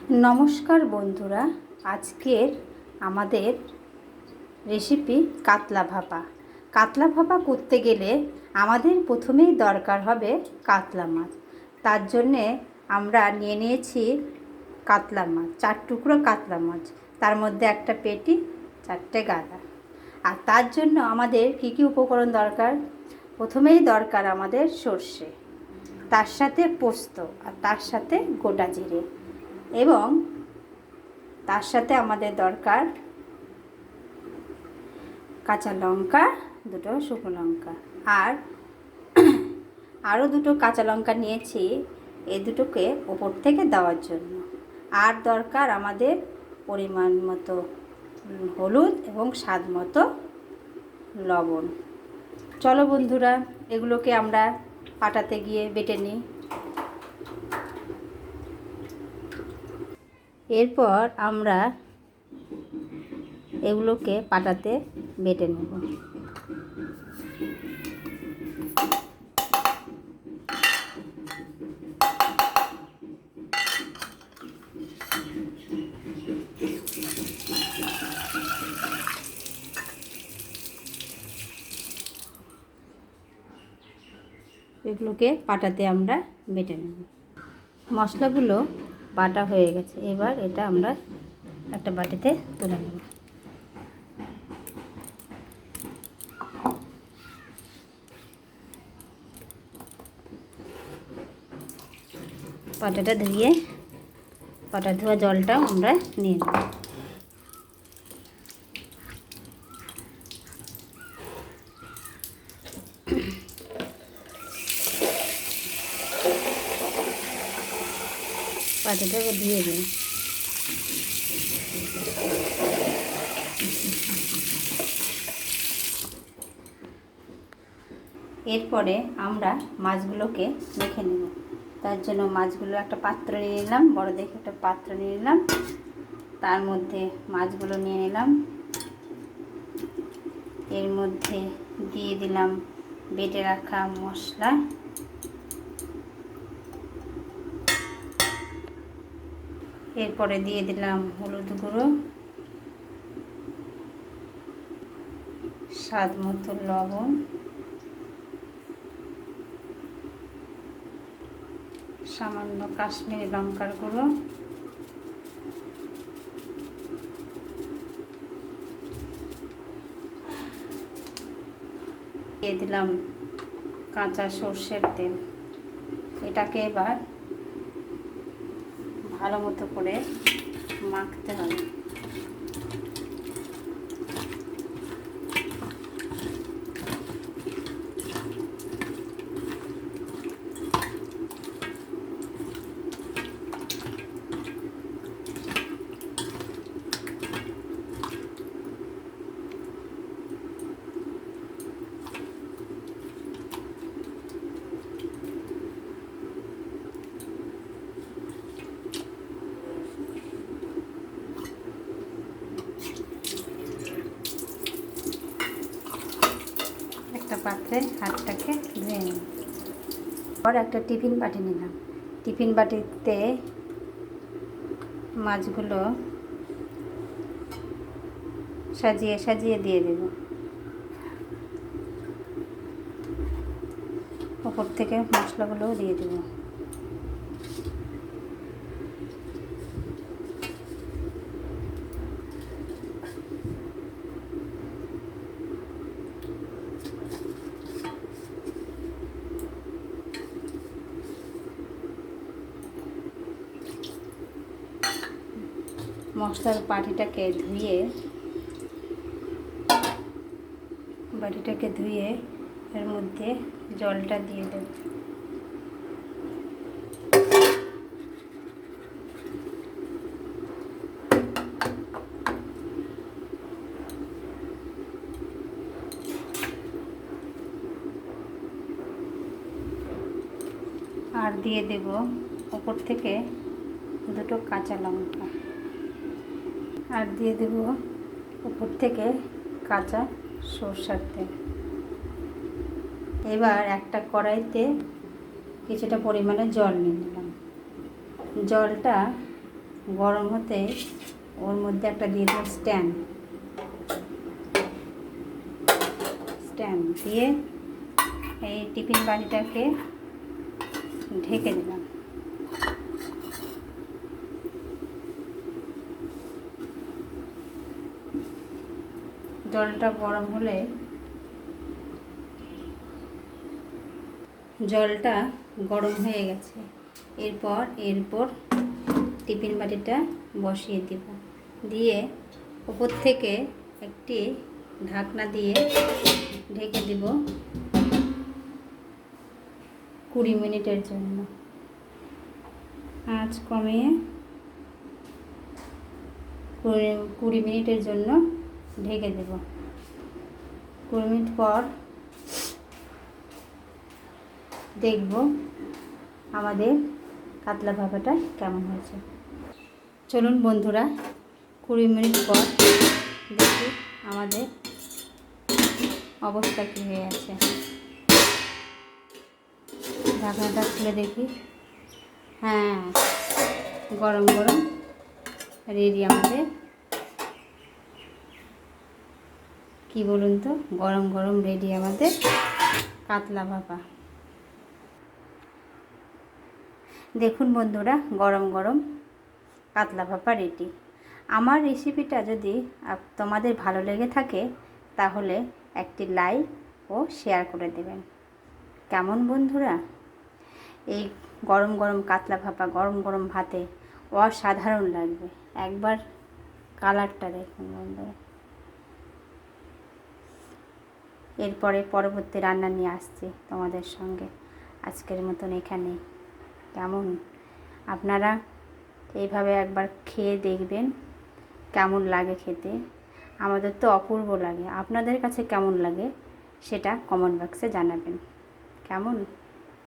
নমস্কার বন্ধুরা, আজকের আমাদের রেসিপি কাতলা ভাপা। কাতলা ভাপা করতে গেলে আমাদের প্রথমেই দরকার হবে কাতলা মাছ। তার জন্যে আমরা নিয়ে নিয়েছি কাতলা মাছ, 4 টুকরো কাতলা মাছ, তার মধ্যে একটা পেটি, 4টে গাদা। আর তার জন্য আমাদের কী কী উপকরণ দরকার? প্রথমেই দরকার আমাদের সর্ষে, তার সাথে পোস্ত, আর তার সাথে গোটা জিরে, এবং তার সাথে আমাদের দরকার কাঁচা লঙ্কা, 2টো শুকনো লঙ্কা, আর আরও 2টো কাঁচা লঙ্কা নিয়েছি এই দুটোকে ওপর থেকে দেওয়ার জন্য। আর দরকার আমাদের পরিমাণ মতো হলুদ এবং স্বাদ মতো লবণ। চলো বন্ধুরা, এগুলোকে আমরা পাটাতে গিয়ে বেটে নিই। এরপর আমরা এগুলোকে পাটাতে বেটে নেব। এগুলোকে পাটাতে আমরা বেটে নেব। মশলাগুলো বাটা হয়ে গেছে, এবার এটা আমরা একটা বাটিতে তুলে নেব। পাটাটা ধুয়ে পাটা ধোয়া জলটাও আমরা নিয়ে নেব। পাটাটাকে ধুয়ে দিই। এরপরে আমরা মাছগুলোকে মেখে নেব। তার জন্য মাছগুলো একটা পাত্র নিয়ে নিলাম, বড় দেখে একটা পাত্র নিয়ে নিলাম, তার মধ্যে মাছগুলো নিয়ে নিলাম। এর মধ্যে দিয়ে দিলাম বেটে রাখা মশলা, এরপরে দিয়ে দিলাম হলুদ গুঁড়ো, স্বাদ মতো লবণ, সামান্য কাশ্মীরি লঙ্কার গুঁড়ো, দিয়ে দিলাম কাঁচা সর্ষের তেল। এটাকে এবার ভালো মতো করে মাখতে হবে। পাত্রে হাতটাকে ধুয়ে নিই। পর একটা টিফিন বাটি নিলাম। টিফিন বাটিতে মাছগুলো সাজিয়ে সাজিয়ে দিয়ে দেব। ওপর থেকে মশলাগুলোও দিয়ে দেব। মশলার বাটিটাকে ধুয়ে এর মধ্যে জলটা দিয়ে দেব। আর দিয়ে দেব ওপর থেকে 2টো কাঁচা লঙ্কা, আর দিয়ে দেব উপর থেকে কাঁচা সরষের তেল। এবার একটা কড়াইতে কিছুটা পরিমাণে জল নিয়ে নিলাম। জলটা গরম হতে ওর মধ্যে একটা দিয়ে দেবো স্ট্যান্ড দিয়ে এই টিফিন বাটিটাকে ঢেকে দিলাম। জলটা গরম হলে জলটা গরম হয়ে গেছে, এরপর টিফিন বাটিটা বসিয়ে দেব, দিয়ে উপর থেকে একটি ঢাকনা দিয়ে ঢেকে দেব 20 মিনিটের জন্য। আঁচ কমিয়ে 20 মিনিটের জন্য ঢেকে দেব। 20 মিনিট পর দেখব আমাদের কাতলা ভাপাটা কেমন হয়েছে। চলুন বন্ধুরা, 20 মিনিট পর দেখি আমাদের অবস্থা কী হয়ে আছে। ঢাকনাটা খুলে দেখি, হ্যাঁ, গরম গরম রেডি আমাদের। কি বলুন তো, গরম গরম রেডি আমাদের কাতলা ভাপা। দেখুন বন্ধুরা, গরম গরম কাতলা ভাপা রেডি। আমার রেসিপিটা যদি তোমাদের ভালো লেগে থাকে তাহলে একটি লাইক ও শেয়ার করে দেবেন। কেমন বন্ধুরা? এই গরম গরম কাতলা ভাপা গরম গরম ভাতে অসাধারণ লাগবে। একবার কালারটা দেখুন বন্ধুরা। এরপরে পরবর্তী রান্না নিয়ে আসছি তোমাদের সঙ্গে। আজকের মতন এখানে। কেমন? আপনারা এইভাবে একবার খেয়ে দেখবেন কেমন লাগে খেতে। আমাদের তো অপূর্ব লাগে। আপনাদের কাছে কেমন লাগে সেটা কমেন্ট বক্সে জানাবেন। কেমন?